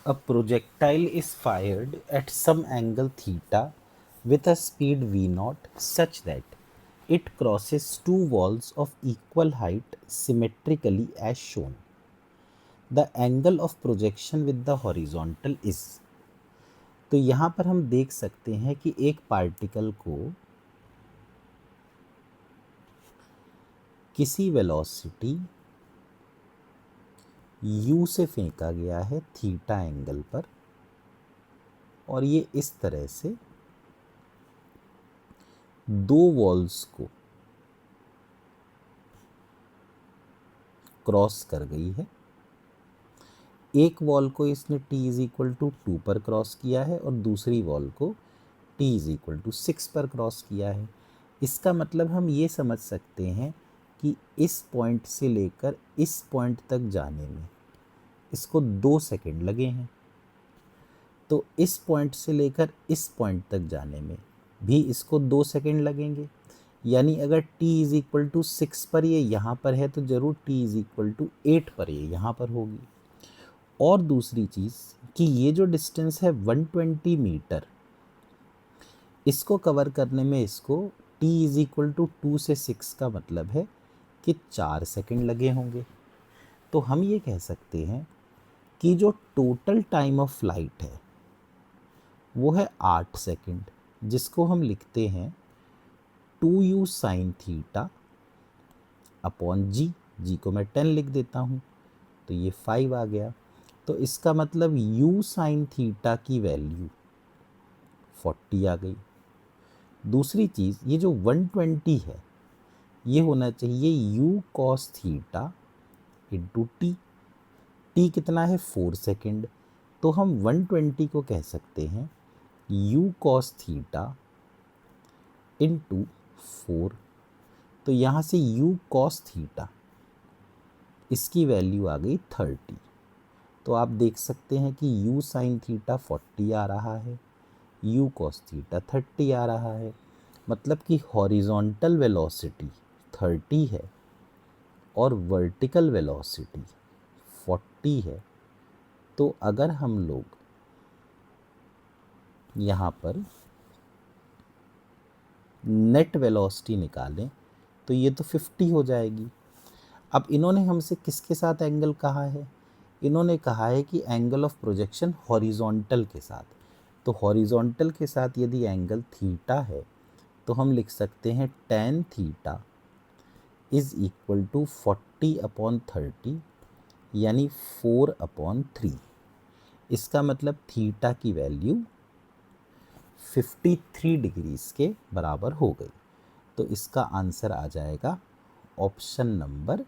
A projectile is fired at some angle theta with a speed v0 such that it crosses two walls of equal height symmetrically as shown. The angle of projection with the horizontal is। तो यहाँ पर हम देख सकते हैं कि एक particle को किसी वेलोसिटी u से फेंका गया है थीटा एंगल पर, और ये इस तरह से दो वॉल्स को क्रॉस कर गई है। एक वॉल को इसने t इज इक्वल टू 2 पर क्रॉस किया है और दूसरी वॉल को t इज इक्वल टू 6 पर क्रॉस किया है। इसका मतलब हम ये समझ सकते हैं कि इस पॉइंट से लेकर इस पॉइंट तक जाने में इसको 2 सेकंड लगे हैं, तो इस पॉइंट से लेकर इस पॉइंट तक जाने में भी इसको 2 सेकंड लगेंगे। यानी अगर t इज इक्वल टू 6 पर ये यहाँ पर है तो ज़रूर t इज इक्वल टू 8 पर ये यहाँ पर होगी। और दूसरी चीज़ कि ये जो डिस्टेंस है 120 मीटर, इसको कवर करने में इसको t इज इक्वल टू 2 से 6 का मतलब है कि 4 सेकंड लगे होंगे। तो हम ये कह सकते हैं कि जो टोटल टाइम ऑफ फ्लाइट है वो है 8 सेकंड, जिसको हम लिखते हैं 2u साइन थीटा अपॉन जी को मैं 10 लिख देता हूँ, तो ये 5 आ गया। तो इसका मतलब u साइन थीटा की वैल्यू 40 आ गई। दूसरी चीज़, ये जो 120 है ये होना चाहिए u cos theta into T कितना है 4 सेकेंड, तो हम 120 को कह सकते हैं u कॉस थीटा इंटू 4। तो यहाँ से u कॉस थीटा इसकी वैल्यू आ गई 30। तो आप देख सकते हैं कि u साइन थीटा 40 आ रहा है, u कॉस थीटा 30 आ रहा है, मतलब कि हॉरिजॉन्टल वेलोसिटी 30 है और वर्टिकल वेलोसिटी 40 है। तो अगर हम लोग यहाँ पर नेट वेलोसिटी निकालें तो ये तो 50 हो जाएगी। अब इन्होंने हमसे किसके साथ एंगल कहा है? इन्होंने कहा है कि एंगल ऑफ प्रोजेक्शन हॉरिजॉन्टल के साथ। तो हॉरिजॉन्टल के साथ यदि एंगल थीटा है तो हम लिख सकते हैं tan theta is equal to 40 upon 30 यानी 4 अपॉन 3। इसका मतलब थीटा की वैल्यू 53 डिग्रीज के बराबर हो गई। तो इसका आंसर आ जाएगा ऑप्शन नंबर